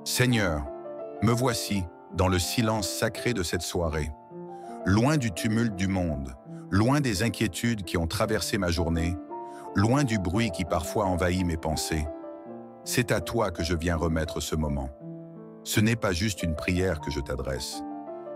Seigneur, me voici dans le silence sacré de cette soirée, loin du tumulte du monde, loin des inquiétudes qui ont traversé ma journée, loin du bruit qui parfois envahit mes pensées. C'est à toi que je viens remettre ce moment. Ce n'est pas juste une prière que je t'adresse,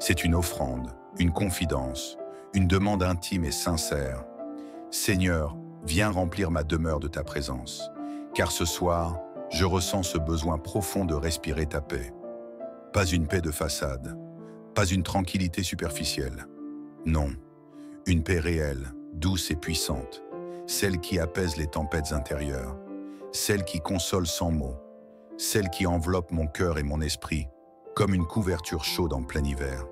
c'est une offrande, une confidence, une demande intime et sincère. Seigneur, viens remplir ma demeure de ta présence, car ce soir, je ressens ce besoin profond de respirer ta paix. Pas une paix de façade, pas une tranquillité superficielle. Non, une paix réelle, douce et puissante, celle qui apaise les tempêtes intérieures, celle qui console sans mots, celle qui enveloppe mon cœur et mon esprit, comme une couverture chaude en plein hiver.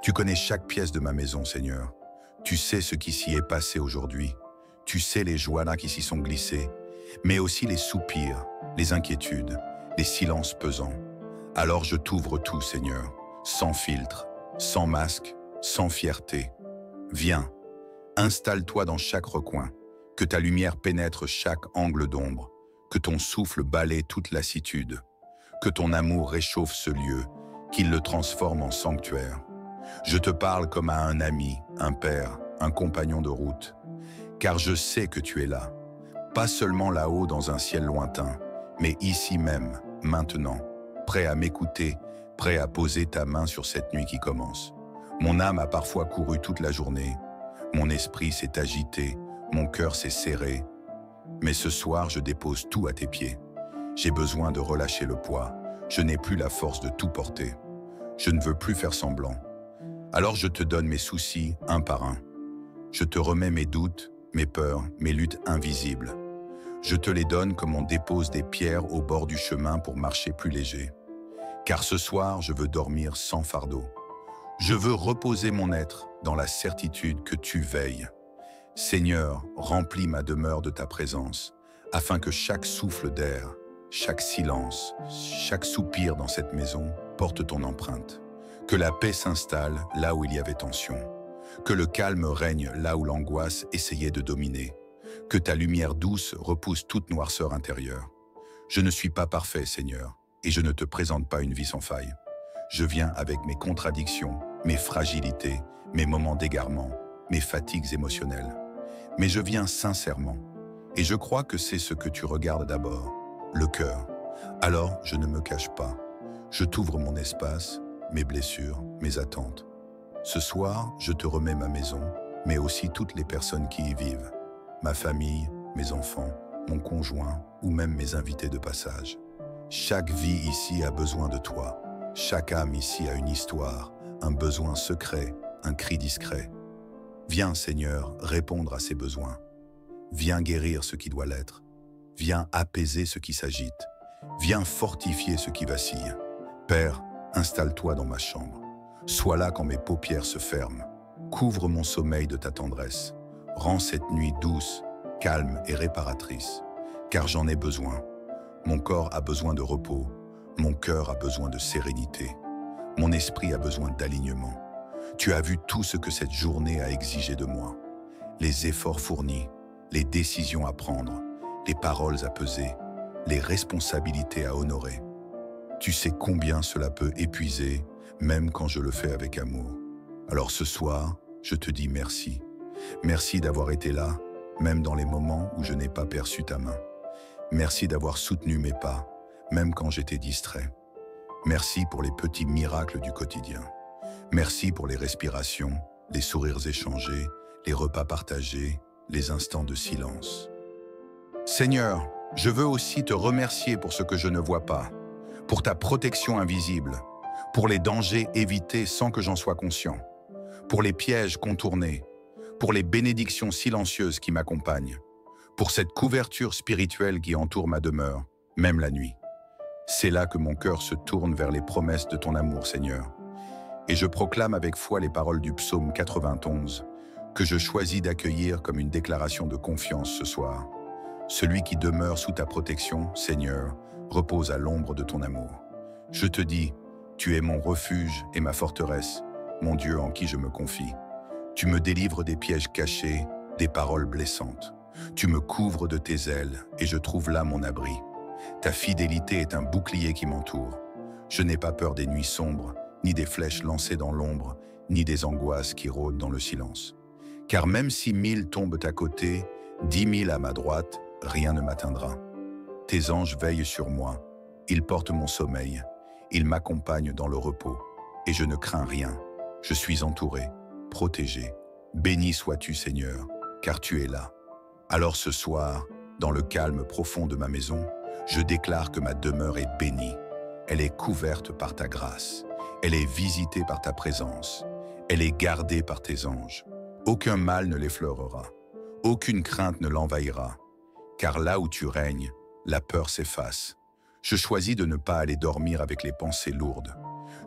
Tu connais chaque pièce de ma maison, Seigneur. Tu sais ce qui s'y est passé aujourd'hui. Tu sais les joies là qui s'y sont glissées, mais aussi les soupirs, les inquiétudes, les silences pesants. Alors je t'ouvre tout, Seigneur, sans filtre, sans masque, sans fierté. Viens, installe-toi dans chaque recoin, que ta lumière pénètre chaque angle d'ombre, que ton souffle balaie toute lassitude, que ton amour réchauffe ce lieu, qu'il le transforme en sanctuaire. Je te parle comme à un ami, un père, un compagnon de route, car je sais que tu es là, pas seulement là-haut dans un ciel lointain, mais ici même, maintenant, prêt à m'écouter, prêt à poser ta main sur cette nuit qui commence. Mon âme a parfois couru toute la journée, mon esprit s'est agité, mon cœur s'est serré, mais ce soir je dépose tout à tes pieds. J'ai besoin de relâcher le poids, je n'ai plus la force de tout porter. Je ne veux plus faire semblant. Alors je te donne mes soucis un par un. Je te remets mes doutes, mes peurs, mes luttes invisibles. Je te les donne comme on dépose des pierres au bord du chemin pour marcher plus léger. Car ce soir, je veux dormir sans fardeau. Je veux reposer mon être dans la certitude que tu veilles. Seigneur, remplis ma demeure de ta présence, afin que chaque souffle d'air, chaque silence, chaque soupir dans cette maison porte ton empreinte. Que la paix s'installe là où il y avait tension. Que le calme règne là où l'angoisse essayait de dominer. Que ta lumière douce repousse toute noirceur intérieure. Je ne suis pas parfait, Seigneur, et je ne te présente pas une vie sans faille. Je viens avec mes contradictions, mes fragilités, mes moments d'égarement, mes fatigues émotionnelles. Mais je viens sincèrement, et je crois que c'est ce que tu regardes d'abord, le cœur. Alors, je ne me cache pas. Je t'ouvre mon espace, mes blessures, mes attentes. Ce soir, je te remets ma maison, mais aussi toutes les personnes qui y vivent. Ma famille, mes enfants, mon conjoint ou même mes invités de passage. Chaque vie ici a besoin de toi. Chaque âme ici a une histoire, un besoin secret, un cri discret. Viens, Seigneur, répondre à ces besoins. Viens guérir ce qui doit l'être. Viens apaiser ce qui s'agite. Viens fortifier ce qui vacille. Père, installe-toi dans ma chambre. Sois là quand mes paupières se ferment. Couvre mon sommeil de ta tendresse. Rends cette nuit douce, calme et réparatrice. Car j'en ai besoin. Mon corps a besoin de repos. Mon cœur a besoin de sérénité. Mon esprit a besoin d'alignement. Tu as vu tout ce que cette journée a exigé de moi. Les efforts fournis, les décisions à prendre, les paroles à peser, les responsabilités à honorer. Tu sais combien cela peut épuiser, même quand je le fais avec amour. Alors ce soir, je te dis merci. Merci d'avoir été là, même dans les moments où je n'ai pas perçu ta main. Merci d'avoir soutenu mes pas, même quand j'étais distrait. Merci pour les petits miracles du quotidien. Merci pour les respirations, les sourires échangés, les repas partagés, les instants de silence. Seigneur, je veux aussi te remercier pour ce que je ne vois pas, pour ta protection invisible, pour les dangers évités sans que j'en sois conscient, pour les pièges contournés, pour les bénédictions silencieuses qui m'accompagnent, pour cette couverture spirituelle qui entoure ma demeure, même la nuit. C'est là que mon cœur se tourne vers les promesses de ton amour, Seigneur. Et je proclame avec foi les paroles du psaume 91, que je choisis d'accueillir comme une déclaration de confiance ce soir. Celui qui demeure sous ta protection, Seigneur, repose à l'ombre de ton amour. Je te dis, tu es mon refuge et ma forteresse, mon Dieu en qui je me confie. Tu me délivres des pièges cachés, des paroles blessantes. Tu me couvres de tes ailes et je trouve là mon abri. Ta fidélité est un bouclier qui m'entoure. Je n'ai pas peur des nuits sombres, ni des flèches lancées dans l'ombre, ni des angoisses qui rôdent dans le silence. Car même si 1000 tombent à côté, 10 000 à ma droite, rien ne m'atteindra. Tes anges veillent sur moi, ils portent mon sommeil, ils m'accompagnent dans le repos, et je ne crains rien. Je suis entouré, protégé. Béni sois-tu, Seigneur, car tu es là. Alors ce soir, dans le calme profond de ma maison, je déclare que ma demeure est bénie. Elle est couverte par ta grâce. Elle est visitée par ta présence. Elle est gardée par tes anges. Aucun mal ne l'effleurera. Aucune crainte ne l'envahira. Car là où tu règnes, la peur s'efface. Je choisis de ne pas aller dormir avec les pensées lourdes.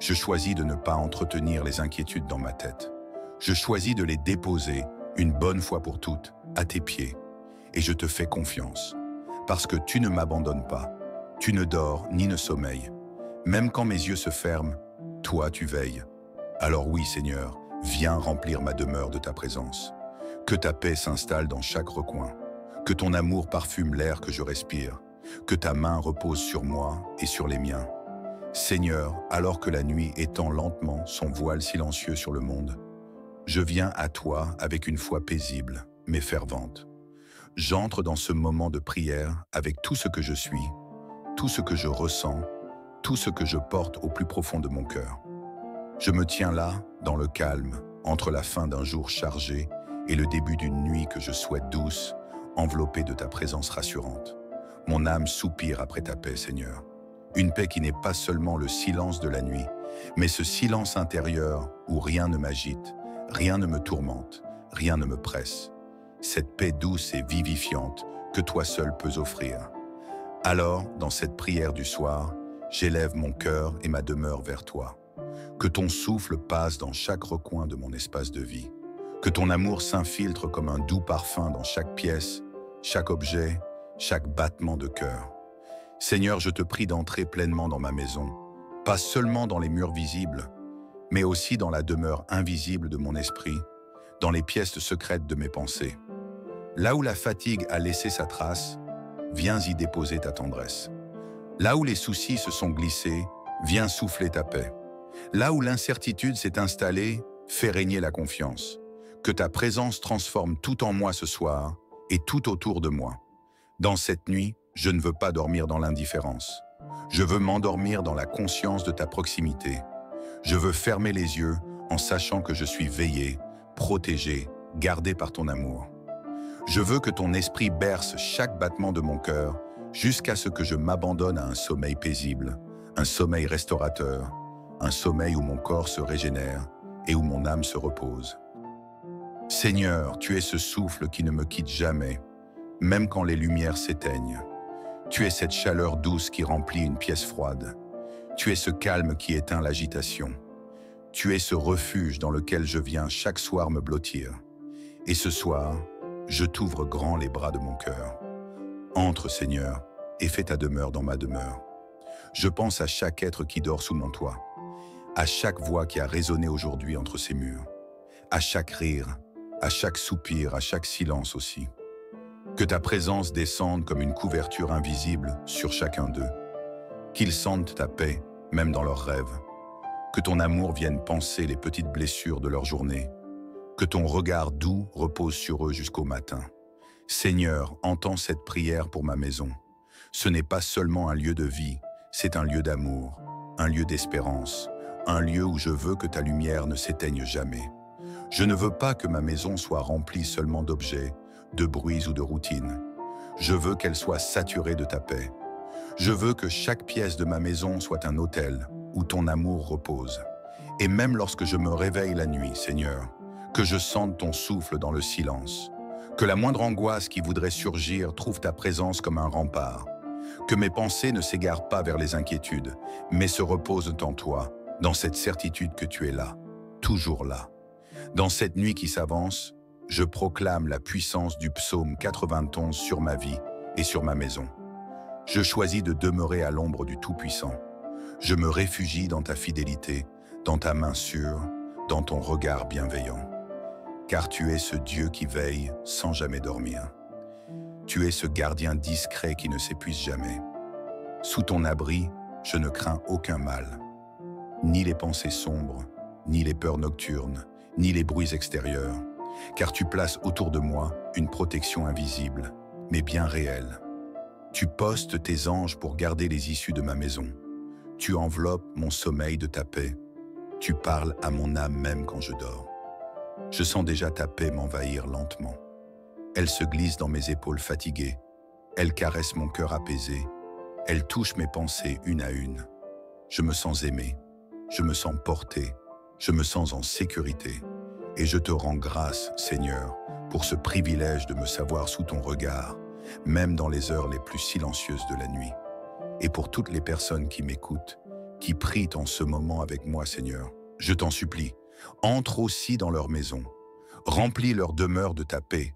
Je choisis de ne pas entretenir les inquiétudes dans ma tête. Je choisis de les déposer, une bonne fois pour toutes, à tes pieds. Et je te fais confiance, parce que tu ne m'abandonnes pas. Tu ne dors ni ne sommeilles. Même quand mes yeux se ferment, toi tu veilles. Alors oui, Seigneur, viens remplir ma demeure de ta présence. Que ta paix s'installe dans chaque recoin. Que ton amour parfume l'air que je respire. Que ta main repose sur moi et sur les miens. Seigneur, alors que la nuit étend lentement son voile silencieux sur le monde, je viens à toi avec une foi paisible, mais fervente. J'entre dans ce moment de prière avec tout ce que je suis, tout ce que je ressens, tout ce que je porte au plus profond de mon cœur. Je me tiens là, dans le calme, entre la fin d'un jour chargé et le début d'une nuit que je souhaite douce, enveloppée de ta présence rassurante. Mon âme soupire après ta paix, Seigneur. Une paix qui n'est pas seulement le silence de la nuit, mais ce silence intérieur où rien ne m'agite, rien ne me tourmente, rien ne me presse. Cette paix douce et vivifiante que toi seul peux offrir. Alors, dans cette prière du soir, j'élève mon cœur et ma demeure vers toi. Que ton souffle passe dans chaque recoin de mon espace de vie. Que ton amour s'infiltre comme un doux parfum dans chaque pièce, chaque objet, chaque battement de cœur. Seigneur, je te prie d'entrer pleinement dans ma maison, pas seulement dans les murs visibles, mais aussi dans la demeure invisible de mon esprit, dans les pièces secrètes de mes pensées. Là où la fatigue a laissé sa trace, viens y déposer ta tendresse. Là où les soucis se sont glissés, viens souffler ta paix. Là où l'incertitude s'est installée, fais régner la confiance. Que ta présence transforme tout en moi ce soir et tout autour de moi. Dans cette nuit, je ne veux pas dormir dans l'indifférence. Je veux m'endormir dans la conscience de ta proximité. Je veux fermer les yeux en sachant que je suis veillé, protégé, gardé par ton amour. Je veux que ton esprit berce chaque battement de mon cœur jusqu'à ce que je m'abandonne à un sommeil paisible, un sommeil restaurateur, un sommeil où mon corps se régénère et où mon âme se repose. Seigneur, tu es ce souffle qui ne me quitte jamais, même quand les lumières s'éteignent. Tu es cette chaleur douce qui remplit une pièce froide. Tu es ce calme qui éteint l'agitation. Tu es ce refuge dans lequel je viens chaque soir me blottir. Et ce soir, je t'ouvre grand les bras de mon cœur. Entre, Seigneur, et fais ta demeure dans ma demeure. Je pense à chaque être qui dort sous mon toit, à chaque voix qui a résonné aujourd'hui entre ces murs, à chaque rire, à chaque soupir, à chaque silence aussi. Que ta présence descende comme une couverture invisible sur chacun d'eux. Qu'ils sentent ta paix, même dans leurs rêves. Que ton amour vienne panser les petites blessures de leur journée. Que ton regard doux repose sur eux jusqu'au matin. Seigneur, entends cette prière pour ma maison. Ce n'est pas seulement un lieu de vie, c'est un lieu d'amour, un lieu d'espérance, un lieu où je veux que ta lumière ne s'éteigne jamais. Je ne veux pas que ma maison soit remplie seulement d'objets, de bruits ou de routines. Je veux qu'elle soit saturée de ta paix. Je veux que chaque pièce de ma maison soit un autel où ton amour repose. Et même lorsque je me réveille la nuit, Seigneur, que je sente ton souffle dans le silence. Que la moindre angoisse qui voudrait surgir trouve ta présence comme un rempart. Que mes pensées ne s'égarent pas vers les inquiétudes, mais se reposent en toi, dans cette certitude que tu es là, toujours là. Dans cette nuit qui s'avance, je proclame la puissance du psaume 91 sur ma vie et sur ma maison. Je choisis de demeurer à l'ombre du Tout-Puissant. Je me réfugie dans ta fidélité, dans ta main sûre, dans ton regard bienveillant. Car tu es ce Dieu qui veille sans jamais dormir. Tu es ce gardien discret qui ne s'épuise jamais. Sous ton abri, Je ne crains aucun mal, ni les pensées sombres, ni les peurs nocturnes, ni les bruits extérieurs, car tu places autour de moi une protection invisible, mais bien réelle. Tu postes tes anges pour garder les issues de ma maison. Tu enveloppes mon sommeil de ta paix. Tu parles à mon âme même quand je dors. Je sens déjà ta paix m'envahir lentement. Elle se glisse dans mes épaules fatiguées. Elle caresse mon cœur apaisé. Elle touche mes pensées une à une. Je me sens aimé. Je me sens porté. Je me sens en sécurité. Et je te rends grâce, Seigneur, pour ce privilège de me savoir sous ton regard, même dans les heures les plus silencieuses de la nuit. Et pour toutes les personnes qui m'écoutent, qui prient en ce moment avec moi, Seigneur, je t'en supplie, entre aussi dans leur maison, remplis leur demeure de ta paix,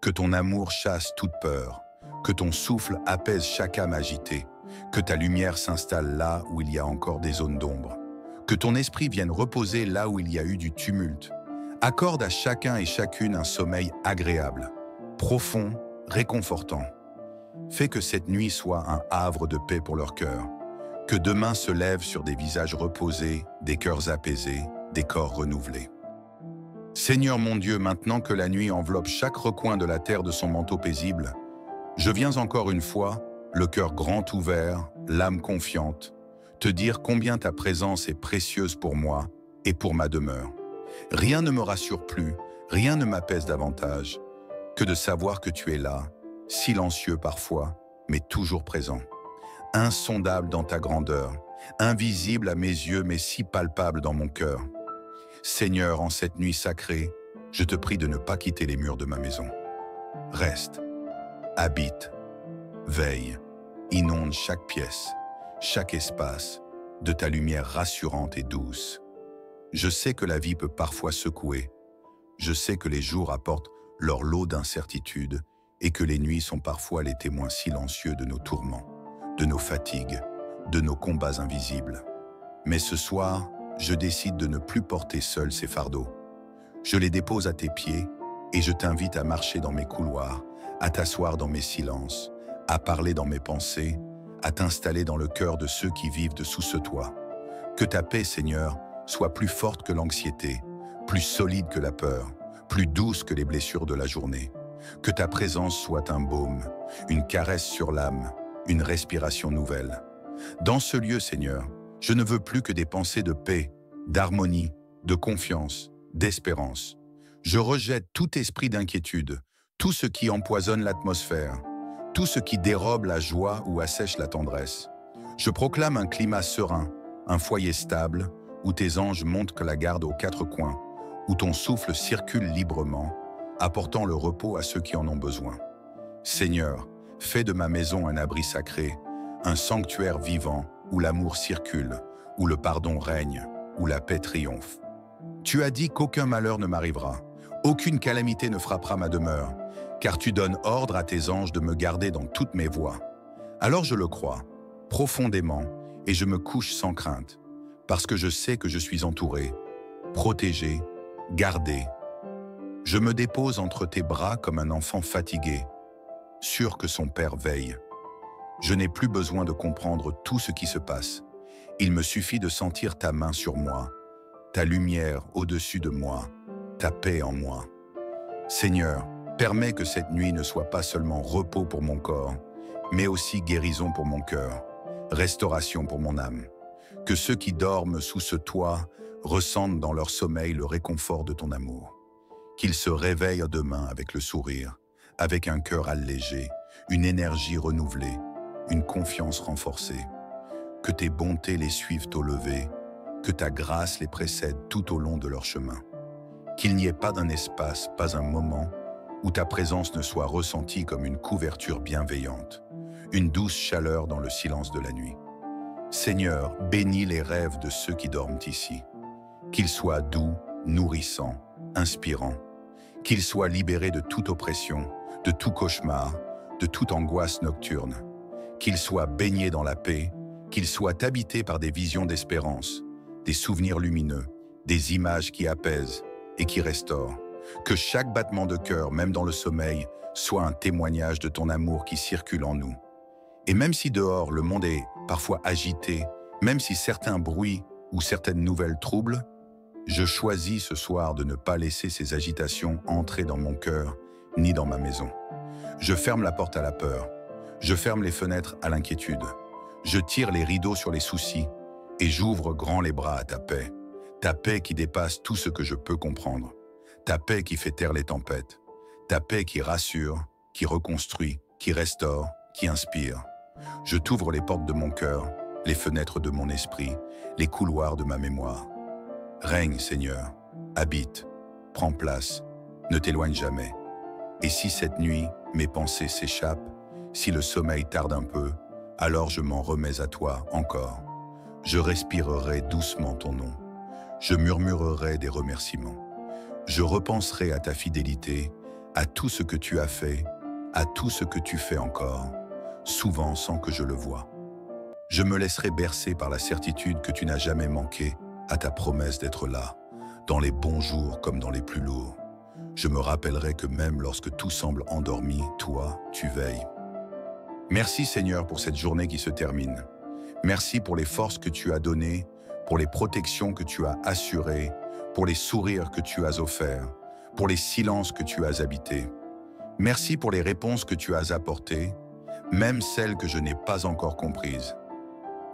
que ton amour chasse toute peur, que ton souffle apaise chaque âme agitée, que ta lumière s'installe là où il y a encore des zones d'ombre, que ton esprit vienne reposer là où il y a eu du tumulte. Accorde à chacun et chacune un sommeil agréable, profond, réconfortant. Fais que cette nuit soit un havre de paix pour leur cœur, que demain se lève sur des visages reposés, des cœurs apaisés, des corps renouvelés. Seigneur mon Dieu, maintenant que la nuit enveloppe chaque recoin de la terre de son manteau paisible, je viens encore une fois, le cœur grand ouvert, l'âme confiante, te dire combien ta présence est précieuse pour moi et pour ma demeure. Rien ne me rassure plus, rien ne m'apaise davantage que de savoir que tu es là, silencieux parfois, mais toujours présent. Insondable dans ta grandeur, invisible à mes yeux, mais si palpable dans mon cœur. Seigneur, en cette nuit sacrée, je te prie de ne pas quitter les murs de ma maison. Reste, habite, veille, inonde chaque pièce, chaque espace, de ta lumière rassurante et douce. Je sais que la vie peut parfois secouer. Je sais que les jours apportent leur lot d'incertitudes et que les nuits sont parfois les témoins silencieux de nos tourments, de nos fatigues, de nos combats invisibles. Mais ce soir, je décide de ne plus porter seul ces fardeaux. Je les dépose à tes pieds et je t'invite à marcher dans mes couloirs, à t'asseoir dans mes silences, à parler dans mes pensées, à t'installer dans le cœur de ceux qui vivent dessous ce toit. Que ta paix, Seigneur, soit plus forte que l'anxiété, plus solide que la peur, plus douce que les blessures de la journée. Que ta présence soit un baume, une caresse sur l'âme, une respiration nouvelle. Dans ce lieu, Seigneur, je ne veux plus que des pensées de paix, d'harmonie, de confiance, d'espérance. Je rejette tout esprit d'inquiétude, tout ce qui empoisonne l'atmosphère, tout ce qui dérobe la joie ou assèche la tendresse. Je proclame un climat serein, un foyer stable, où tes anges montent la garde aux quatre coins, où ton souffle circule librement, apportant le repos à ceux qui en ont besoin. Seigneur, fais de ma maison un abri sacré, un sanctuaire vivant où l'amour circule, où le pardon règne, où la paix triomphe. Tu as dit qu'aucun malheur ne m'arrivera, aucune calamité ne frappera ma demeure, car tu donnes ordre à tes anges de me garder dans toutes mes voies. Alors je le crois, profondément, et je me couche sans crainte, parce que je sais que je suis entouré, protégé, gardé. Je me dépose entre tes bras comme un enfant fatigué, sûr que son père veille. Je n'ai plus besoin de comprendre tout ce qui se passe. Il me suffit de sentir ta main sur moi, ta lumière au-dessus de moi, ta paix en moi. Seigneur, permets que cette nuit ne soit pas seulement repos pour mon corps, mais aussi guérison pour mon cœur, restauration pour mon âme. Que ceux qui dorment sous ce toit ressentent dans leur sommeil le réconfort de ton amour. Qu'ils se réveillent demain avec le sourire, avec un cœur allégé, une énergie renouvelée, une confiance renforcée. Que tes bontés les suivent au lever, que ta grâce les précède tout au long de leur chemin. Qu'il n'y ait pas d'un espace, pas un moment, où ta présence ne soit ressentie comme une couverture bienveillante, une douce chaleur dans le silence de la nuit. Seigneur, bénis les rêves de ceux qui dorment ici. Qu'ils soient doux, nourrissants, inspirants. Qu'ils soient libérés de toute oppression, de tout cauchemar, de toute angoisse nocturne. Qu'ils soient baignés dans la paix, qu'ils soient habités par des visions d'espérance, des souvenirs lumineux, des images qui apaisent et qui restaurent. Que chaque battement de cœur, même dans le sommeil, soit un témoignage de ton amour qui circule en nous. Et même si dehors le monde est parfois agité, même si certains bruits ou certaines nouvelles troublent, je choisis ce soir de ne pas laisser ces agitations entrer dans mon cœur ni dans ma maison. Je ferme la porte à la peur, je ferme les fenêtres à l'inquiétude, je tire les rideaux sur les soucis et j'ouvre grand les bras à ta paix qui dépasse tout ce que je peux comprendre, ta paix qui fait taire les tempêtes, ta paix qui rassure, qui reconstruit, qui restaure, qui inspire. Je t'ouvre les portes de mon cœur, les fenêtres de mon esprit, les couloirs de ma mémoire. Règne, Seigneur, habite, prends place, ne t'éloigne jamais. Et si cette nuit, mes pensées s'échappent, si le sommeil tarde un peu, alors je m'en remets à toi encore. Je respirerai doucement ton nom. Je murmurerai des remerciements. Je repenserai à ta fidélité, à tout ce que tu as fait, à tout ce que tu fais encore, souvent sans que je le voie. Je me laisserai bercer par la certitude que tu n'as jamais manqué à ta promesse d'être là, dans les bons jours comme dans les plus lourds. Je me rappellerai que même lorsque tout semble endormi, toi, tu veilles. Merci Seigneur pour cette journée qui se termine. Merci pour les forces que tu as données, pour les protections que tu as assurées, pour les sourires que tu as offerts, pour les silences que tu as habités. Merci pour les réponses que tu as apportées, même celles que je n'ai pas encore comprises.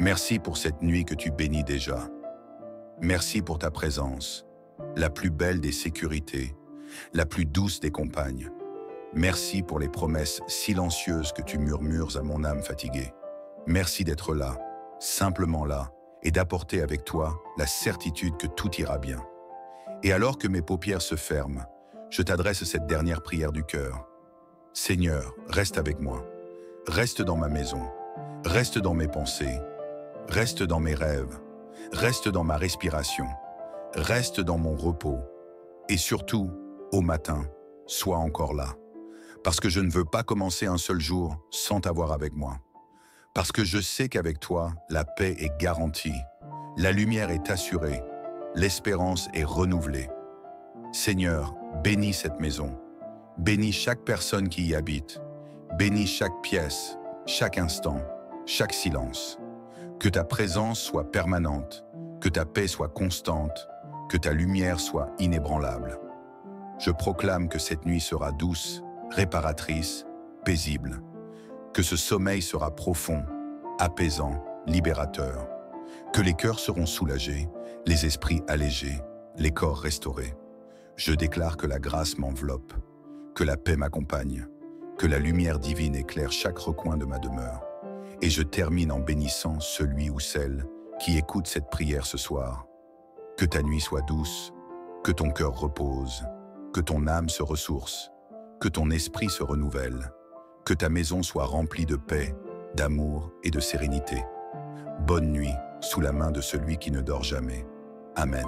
Merci pour cette nuit que tu bénis déjà. Merci pour ta présence, la plus belle des sécurités, la plus douce des compagnes. Merci pour les promesses silencieuses que tu murmures à mon âme fatiguée. Merci d'être là, simplement là, et d'apporter avec toi la certitude que tout ira bien. Et alors que mes paupières se ferment, je t'adresse cette dernière prière du cœur. Seigneur, reste avec moi. Reste dans ma maison. Reste dans mes pensées. Reste dans mes rêves. Reste dans ma respiration. Reste dans mon repos. Et surtout, au matin, sois encore là. Parce que je ne veux pas commencer un seul jour sans t'avoir avec moi. Parce que je sais qu'avec toi, la paix est garantie. La lumière est assurée. L'espérance est renouvelée. Seigneur, bénis cette maison. Bénis chaque personne qui y habite. Bénis chaque pièce, chaque instant, chaque silence. Que ta présence soit permanente, que ta paix soit constante, que ta lumière soit inébranlable. Je proclame que cette nuit sera douce, réparatrice, paisible. Que ce sommeil sera profond, apaisant, libérateur. Que les cœurs seront soulagés, les esprits allégés, les corps restaurés. Je déclare que la grâce m'enveloppe, que la paix m'accompagne, que la lumière divine éclaire chaque recoin de ma demeure. Et je termine en bénissant celui ou celle qui écoute cette prière ce soir. Que ta nuit soit douce, que ton cœur repose, que ton âme se ressource, que ton esprit se renouvelle, que ta maison soit remplie de paix, d'amour et de sérénité. Bonne nuit, sous la main de celui qui ne dort jamais. Amen.